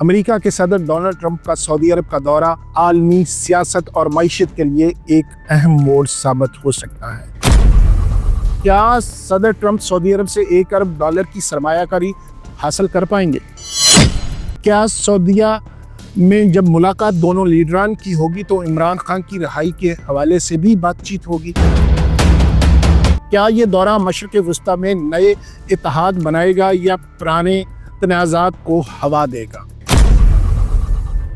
America के सदर Donald Trump का सऊदी अरब का दौरा आलमी सियासत और मईशत के लिए एक अहम मोड़ साबित हो सकता है। क्या सदर ट्रंप सऊदी अरब से $1 अरब की सरमायाकारी हासिल कर पाएंगे? क्या सऊदीया में जब मुलाकात दोनों लीडरान की होगी तो इमरान खान की रिहाई के हवाले से भी बातचीत होगी? क्या ये दौरा मशरिक़ वस्ता में नए इत्तेहाद बनाएगा या पुराने तनाज़ात को हवा देगा?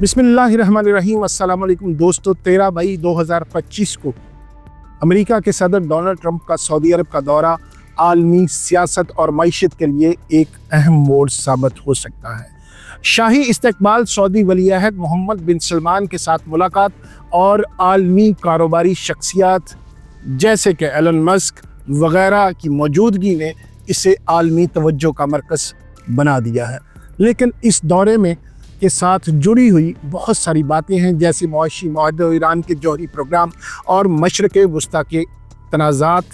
बिस्मिल्लाहिर्रहमानिर्रहीम। अस्सलाम वालेकुम दोस्तों, 13 मई 2025 को अमेरिका के सदर डोनाल्ड ट्रंप का सऊदी अरब का दौरा आलमी सियासत और मईशत के लिए एक अहम मोड़ साबित हो सकता है। शाही इस्तकबाल, सऊदी वली-ए-अहद मोहम्मद बिन सलमान के साथ मुलाकात और आलमी कारोबारी शख्सियात जैसे कि एलन मस्क वगैरह की मौजूदगी ने इसे आलमी तवज्जो का मरकज़ बना दिया है। लेकिन इस दौरे में के साथ जुड़ी हुई बहुत सारी बातें हैं, जैसे मुआशी मुआहदे और ईरान के जौहरी प्रोग्राम और मशरिक़ वस्ता के तनाज़ात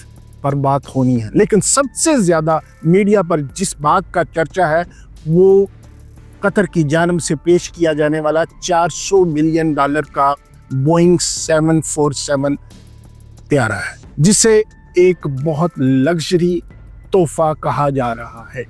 पर बात होनी है। लेकिन सबसे ज़्यादा मीडिया पर जिस बात का चर्चा है वो कतर की जानिब से पेश किया जाने वाला $400 मिलियन का बोइंग 747 तैयारा है, जिसे एक बहुत लग्जरी तोहफा कहा जा रहा है।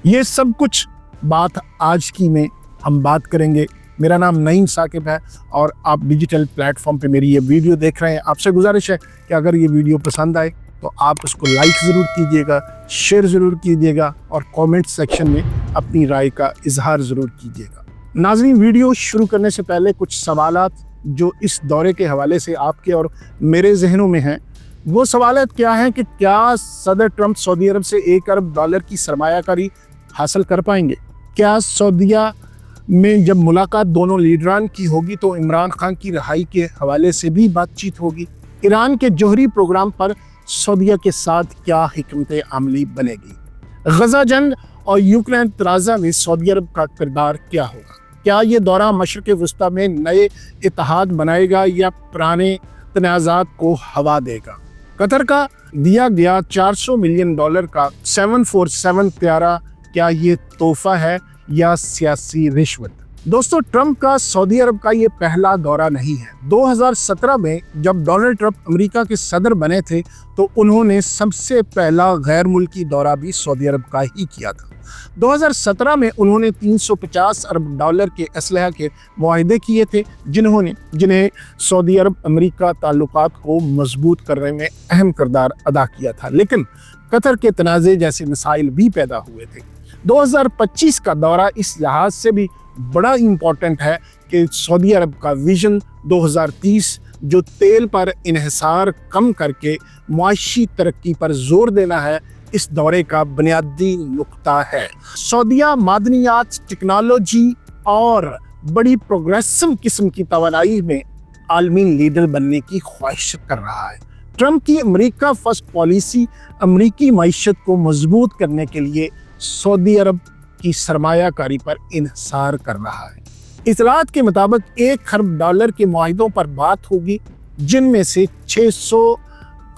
ये सब कुछ बात आज की में हम बात करेंगे। मेरा नाम नईम साकिब है और आप डिजिटल प्लेटफॉर्म पे मेरी ये वीडियो देख रहे हैं। आपसे गुजारिश है कि अगर ये वीडियो पसंद आए तो आप उसको लाइक ज़रूर कीजिएगा, शेयर ज़रूर कीजिएगा और कमेंट सेक्शन में अपनी राय का इजहार ज़रूर कीजिएगा। नाज़रीन, वीडियो शुरू करने से पहले कुछ सवालात जो इस दौरे के हवाले से आपके और मेरे जहनों में हैं, वो सवालात क्या हैं कि क्या सदर ट्रंप सऊदी अरब से $1 अरब की सरमायाकारी हासिल कर पाएंगे? क्या सऊदीया में जब मुलाकात दोनों लीडरान की होगी तो इमरान खान की रिहाई के हवाले से भी बातचीत होगी? ईरान के जौहरी प्रोग्राम पर सऊदीया के साथ क्या हिकमत अमली बनेगी? गजा जंग और यूक्रेन तनाज़ा में सऊदी अरब का किरदार क्या होगा? क्या ये दौरा मशरिक़ वस्ता में नए इत्तेहाद बनाएगा या पुराने तनाज़ात को हवा देगा? कतर का दिया गया $400 मिलियन का 747 तैयारा क्या ये तोहफा है या सियासी रिश्वत? दोस्तों, ट्रंप का सऊदी अरब का ये पहला दौरा नहीं है। 2017 में जब डोनाल्ड ट्रंप अमेरिका के सदर बने थे तो उन्होंने सबसे पहला गैर मुल्की दौरा भी सऊदी अरब का ही किया था। 2017 में उन्होंने $350 अरब के असलहा के मुआहदे किए थे, जिन्हें सऊदी अरब अमेरिका ताल्लुकात को मजबूत करने में अहम किरदार अदा किया था। लेकिन कतर के तनाज़े जैसे मसाइल भी पैदा हुए थे। 2025 का दौरा इस लिहाज से भी बड़ा इम्पोर्टेंट है कि सऊदी अरब का विजन 2030 जो तेल पर इन्हिसार कम करके मुआशी तरक्की पर जोर देना है, इस दौरे का बुनियादी नुक्ता है। सऊदीया मादनियात, टेक्नोलॉजी और बड़ी प्रोग्रेसिव किस्म की तवानाई में आलमी लीडर बनने की ख्वाहिश कर रहा है। ट्रंप की अमेरिका फर्स्ट पॉलिसी अमेरिकी मईशत को मजबूत करने के लिए सऊदी अरब की सरमायाकारी पर इन्हिसार कर रहा है। इतलात के मुताबिक $1 अरब के मुआहदों पर बात होगी, जिनमें से $600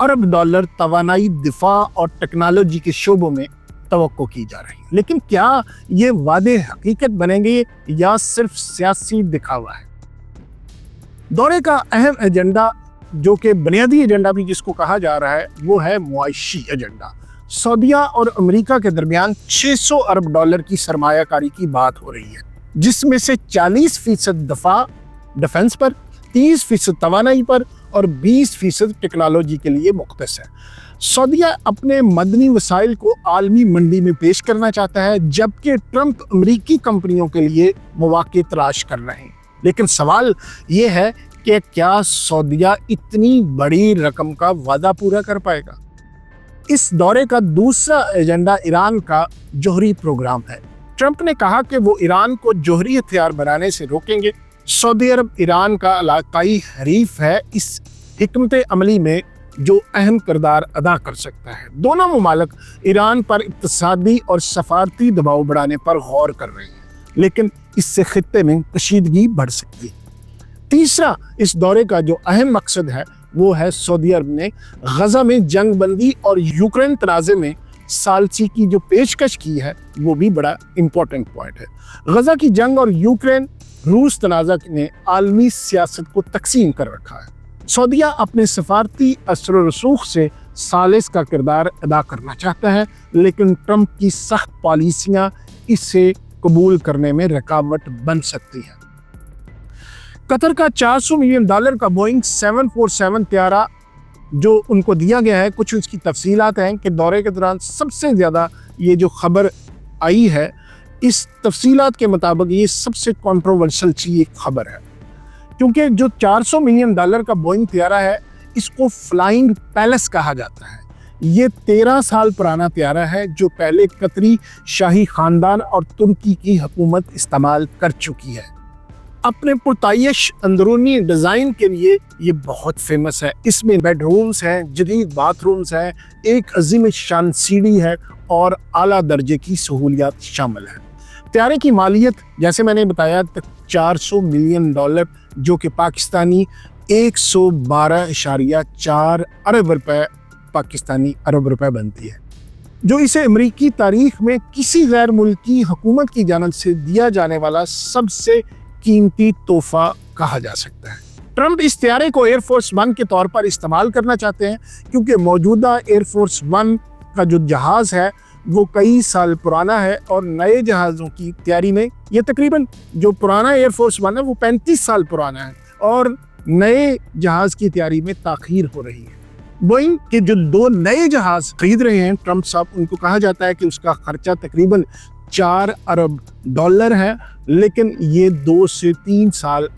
अरब तवानाई, दिफा और टेक्नोलॉजी के शोबों में तवक्को की जा रही है। लेकिन क्या ये वादे हकीकत बनेंगे या सिर्फ सियासी दिखावा है? दौरे का अहम एजेंडा, जो कि बुनियादी एजेंडा भी जिसको कहा जा रहा है, वो है मुआशी एजेंडा। सऊदीया और अमेरिका के दरमियान $600 अरब की सरमायाकारी की बात हो रही है, जिसमें से 40% दफा डिफेंस पर, 30% तवानाई पर और 20% टेक्नोलॉजी के लिए मुख्तस है। सऊदीया अपने मदनी वसाइल को आलमी मंडी में पेश करना चाहता है, जबकि ट्रंप अमेरिकी कंपनियों के लिए मौके तलाश कर रहे हैं। लेकिन सवाल ये है कि क्या सऊदीया इतनी बड़ी रकम का वादा पूरा कर पाएगा? इस दौरे का दूसरा एजेंडा ईरान का जौहरी प्रोग्राम है। ट्रंप ने कहा कि वो ईरान को जौहरी हथियार बनाने से रोकेंगे। सऊदी अरब ईरान का इलाकाई हरीफ है इस हिकमत अमली में जो अहम किरदार अदा कर सकता है। दोनों मुमालिक ईरान पर इक्तिसादी और सफारती दबाव बढ़ाने पर गौर कर रहे हैं, लेकिन इससे खित्ते में कशीदगी बढ़ सकती है। तीसरा इस दौरे का जो अहम मकसद है वो है सऊदी अरब ने गजा में जंग बंदी और यूक्रेन तनाज़े में सालसी की जो पेशकश की है वो भी बड़ा इंपॉर्टेंट पॉइंट है। गजा की जंग और यूक्रेन रूस तनाज़ा ने आलमी सियासत को तकसीम कर रखा है। सऊदीया अपने सफारती असर व रसूख से सालिस का किरदार अदा करना चाहता है, लेकिन ट्रंप की सख्त पॉलिसियां इसे कबूल करने में रुकावट बन सकती हैं। कतर का $400 मिलियन का बोइंग 747 त्यारा जो उनको दिया गया है, कुछ उसकी तफसीलात हैं कि दौरे के दौरान सबसे ज़्यादा ये जो खबर आई है, इस तफसीलात के मुताबिक ये सबसे कंट्रोवर्शियल सी एक खबर है, क्योंकि जो $400 मिलियन का बोइंग त्यारा है इसको फ्लाइंग पैलेस कहा जाता है। ये 13 साल पुराना त्यारा है जो पहले कतरी शाही खानदान और तुर्की की हुकूमत इस्तेमाल कर चुकी है। अपने पुरतायश अंदरूनी डिज़ाइन के लिए ये बहुत फेमस है। इसमें बेडरूम्स हैं, जदीद बाथरूम्स हैं, एक अजीम शान सीढ़ी है और आला दर्जे की सहूलियात शामिल हैं। त्यारे की मालियत जैसे मैंने बताया $400 मिलियन, जो कि पाकिस्तानी 112.4 अरब रुपए पाकिस्तानी अरब रुपए बनती है, जो इसे अमेरिकी तारीख में किसी गैर मुल्की हुकूमत की जानिब से दिया जाने वाला सबसे कीमती तोहफा कहा जा सकता है। ट्रंप इस त्यारे को एयरफोर्स वन के तौर पर इस्तेमाल करना चाहते हैं, क्योंकि मौजूदा एयरफोर्स वन का जो जहाज़ है वो कई साल पुराना है और नए जहाज़ों की तैयारी में ये तकरीबन जो पुराना एयरफोर्स वन है वो 35 साल पुराना है और नए जहाज़ की तैयारी में ताख़ीर हो रही है। बोइंग के जो 2 नए जहाज़ खरीद रहे हैं ट्रंप साहब, उनको कहा जाता है कि उसका खर्चा तकरीबन $4 अरब है, लेकिन ये 2 से 3 साल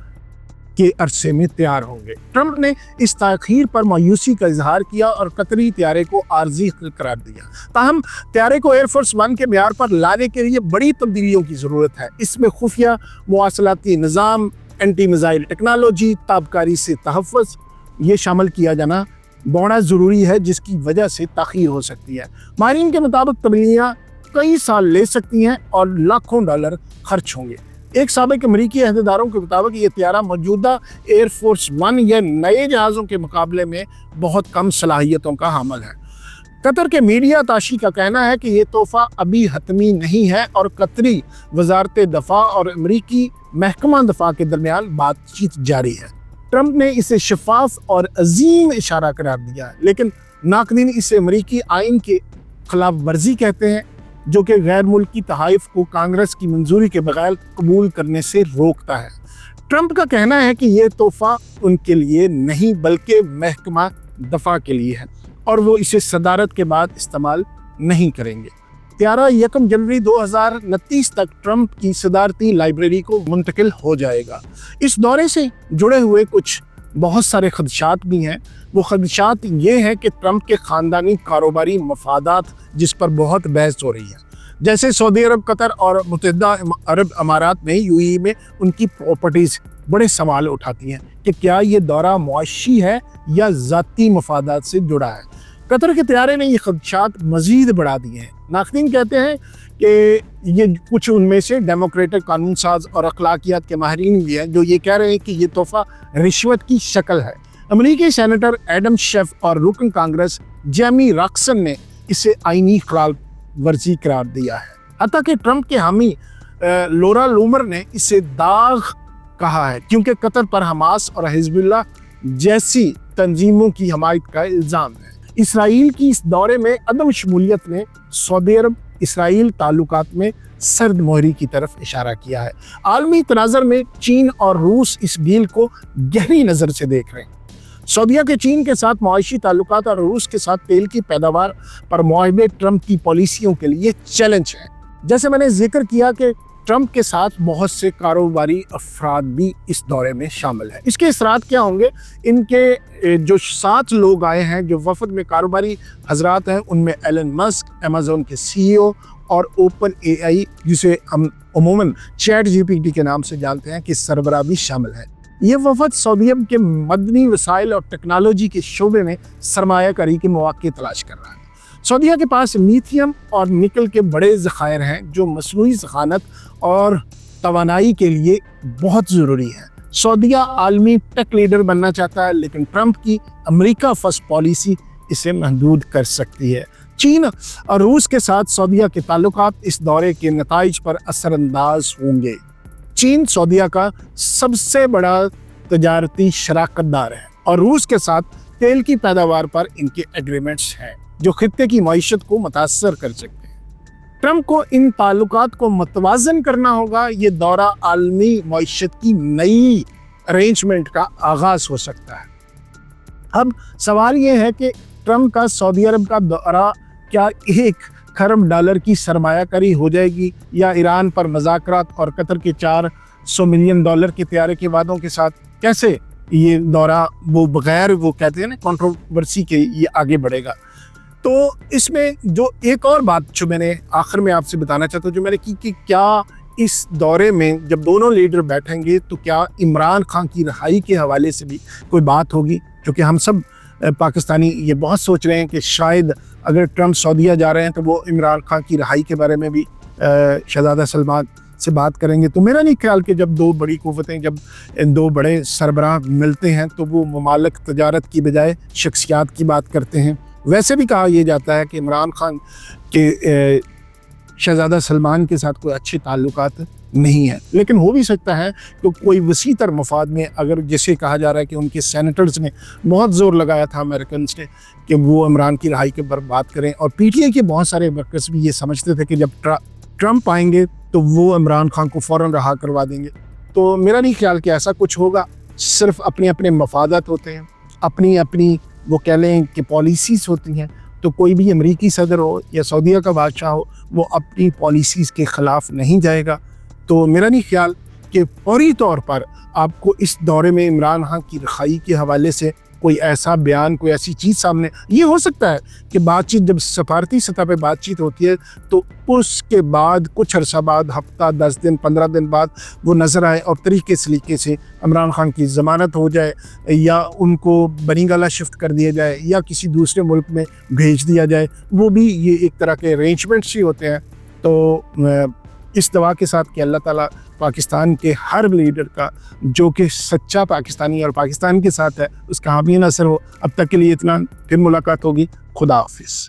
के अरसे में तैयार होंगे। ट्रंप ने इस ताख़ीर पर मायूसी का इजहार किया और कतरी त्यारे को आर्जी करार दिया। ताहम त्यारे को एयरफोर्स वन के म्यार पर लाने के लिए बड़ी तब्दीलियों की ज़रूरत है। इसमें खुफिया मवासलाती निज़ाम, एंटी मिसाइल टेक्नोलॉजी, ताबकारी से तहफ़्फ़ुज़ ये शामिल किया जाना बड़ा ज़रूरी है, जिसकी वजह से ताख़ीर हो सकती है। माहिरीन के मुताबिक तब्दीलियाँ कई साल ले सकती हैं और लाखों डॉलर खर्च होंगे। एक साबिक अमरीकी अहदेदारों के मुताबिक ये त्यारा मौजूदा एयरफोर्स वन या नए जहाज़ों के मुकाबले में बहुत कम सलाहियतों का हामिल है। कतर के मीडिया ताशी का कहना है कि ये तोहफा अभी हतमी नहीं है और कतरी वजारत दफा और अमरीकी महकमा दफा के दरमियान बातचीत जारी है। ट्रंप ने इसे शफाफ और अजीम इशारा करार दिया है, लेकिन नाक़दीन इसे अमरीकी आइन के खिलाफ वर्जी कहते हैं, जो कि गैर मुल्की तहाइफ को कांग्रेस की मंजूरी के बगैर कबूल करने से रोकता है। ट्रंप का कहना है कि ये तोहफा उनके लिए नहीं बल्कि महकमा दफा के लिए है और वो इसे सदारत के बाद इस्तेमाल नहीं करेंगे। त्यारा 1 जनवरी 2029 तक ट्रंप की सदारती लाइब्रेरी को मुंतकिल हो जाएगा। इस दौरे से जुड़े हुए कुछ बहुत सारे खदशात भी हैं। वो खदशात ये हैं कि ट्रंप के ख़ानदानी कारोबारी मफादात, जिस पर बहुत बहस हो रही है, जैसे सऊदी अरब, कतर और मुत्तहिदा अरब अमारात में यूएई में उनकी प्रॉपर्टीज़ बड़े सवाल उठाती हैं कि क्या ये दौरा मुआशी है या ज़ाती मफादात से जुड़ा है। कतर के त्यारे ने ये खदशात मज़ीद बढ़ा दिए हैं। नाक़दीन कहते हैं कि ये कुछ उनमें से डेमोक्रेटिक कानून साज और अखलाकियात के माहिरीन भी हैं जो ये कह रहे हैं कि ये तोहफ़ा रिश्वत की शक्ल है। अमरीकी सेनेटर एडम शेफ और रुकन कांग्रेस जेमी रॉक्सन ने इसे आईनी खिलाफ वर्जी करार दिया है। हत्ता कि ट्रंप के हामी लोरा लूमर ने इसे दाग कहा है, क्योंकि कतर पर हमास और हिजबुल्लाह जैसी तंजीमों की हमायत का इल्ज़ाम है। इसराइल की इस दौरे में अदम शमूलियत ने सऊदी अरब इसराइल ताल्लुकात में सर्द मोहरी की तरफ इशारा किया है। आलमी तनाज़र में चीन और रूस इस डील को गहरी नज़र से देख रहे हैं। सऊदीया के चीन के साथ मुआशी ताल्लुकात और रूस के साथ तेल की पैदावार पर मुआहदे ट्रंप की पॉलिसियों के लिए चैलेंज है। जैसे मैंने जिक्र किया कि ट्रंप के साथ बहुत से कारोबारी अफराद भी इस दौरे में शामिल हैं। इसके असरात क्या होंगे? इनके जो 7 लोग आए हैं जो वफद में कारोबारी हजरात हैं, उनमें एलन मस्क, अमेज़न के CEO और ओपन AI, जिसे हम अमूमन चैट GPT के नाम से जानते हैं, कि सरबराह भी शामिल है। ये वफद सऊदी अरब के मदनी वसाइल और टेक्नोलॉजी के शोबे में सरमायाकारी के मौके तलाश कर रहा है। सऊदीया के पास लीथियम और निकल के बड़े ज़खायर हैं जो मसनूई ज़खानत और तवानाई के लिए बहुत ज़रूरी है। सऊदीया आलमी टेक लीडर बनना चाहता है, लेकिन ट्रंप की अमेरिका फर्स्ट पॉलिसी इसे महदूद कर सकती है। چین اور روس کے ساتھ سعودیہ کے تعلقات اس دورے کے نتائج پر اثر انداز ہوں گے۔ چین سعودیہ کا سب سے بڑا تجارتی شراکت دار ہے اور روس کے ساتھ تیل کی پیداوار پر ان کے ایگریمنٹس ہیں جو خطے کی معیشت کو متاثر کر سکتے ہیں۔ ٹرمپ کو ان تعلقات کو متوازن کرنا ہوگا۔ یہ دورہ عالمی معیشت کی نئی ارینجمنٹ کا آغاز ہو سکتا ہے۔ اب سوال یہ ہے کہ ٹرمپ کا سعودی عرب کا دورہ کیا $1 کھرب کی سرمایہ کاری ہو جائے گی یا ایران پر مذاکرات اور قطر کے $400 ملین کے طیارے کے وعدوں کے ساتھ کیسے یہ دورہ وہ بغیر وہ کہتے ہیں نا کنٹروورسی کے یہ آگے بڑھے گا؟ تو اس میں جو ایک اور بات جو میں نے آخر میں آپ سے بتانا چاہتا ہوں جو میں نے کی کہ کیا اس دورے میں جب دونوں لیڈر بیٹھیں گے تو کیا عمران خان کی رہائی کے حوالے سے بھی کوئی بات ہوگی؟ کیونکہ ہم سب پاکستانی یہ بہت سوچ رہے ہیں کہ شاید اگر ٹرمپ سعودیہ جا رہے ہیں تو وہ عمران خان کی رہائی کے بارے میں بھی شہزادہ سلمان سے بات کریں گے۔ تو میرا نہیں خیال کہ جب دو بڑی قوتیں جب دو بڑے سربراہ ملتے ہیں تو وہ ممالک تجارت کی بجائے شخصیات کی بات کرتے ہیں۔ ویسے بھی کہا یہ جاتا ہے کہ عمران خان کے شہزادہ سلمان کے ساتھ کوئی اچھے تعلقات نہیں ہیں، لیکن ہو بھی سکتا ہے کہ کوئی وسیع تر مفاد میں اگر جیسے کہا جا رہا ہے کہ ان کے سینیٹرز نے بہت زور لگایا تھا امریکنز نے کہ وہ عمران کی رہائی کے پر بات کریں، اور پی ٹی آئی کے بہت سارے ورکرز بھی یہ سمجھتے تھے کہ جب ٹرمپ آئیں گے تو وہ عمران خان کو فوراً رہا کروا دیں گے۔ تو میرا نہیں خیال کہ ایسا کچھ ہوگا، صرف اپنے اپنے مفادات ہوتے ہیں، اپنی اپنی وہ کہہ لیں کہ پالیسیز ہوتی ہیں۔ تو کوئی بھی امریکی صدر ہو یا سعودیہ کا بادشاہ ہو وہ اپنی پالیسیز کے خلاف نہیں جائے گا۔ تو میرا نہیں خیال کہ فوری طور پر آپ کو اس دورے میں عمران خان کی رہائی کے حوالے سے کوئی ایسا بیان کوئی ایسی چیز سامنے یہ ہو سکتا ہے کہ بات چیت جب سفارتی سطح پہ بات چیت ہوتی ہے تو اس کے بعد کچھ عرصہ بعد ہفتہ 10 دن 15 دن بعد وہ نظر آئے اور طریقے سلیقے سے عمران خان کی ضمانت ہو جائے یا ان کو بنی گالہ شفٹ کر دیا جائے یا کسی دوسرے ملک میں بھیج دیا جائے۔ وہ بھی یہ ایک طرح کے ارینجمنٹس ہی ہوتے ہیں۔ تو اس دعا کے ساتھ کہ اللہ تعالیٰ پاکستان کے ہر لیڈر کا جو کہ سچا پاکستانی اور پاکستان کے ساتھ ہے اس کا حامی ناصر ہو۔ اب تک کے لیے اتنا، پھر ملاقات ہوگی۔ خدا حافظ۔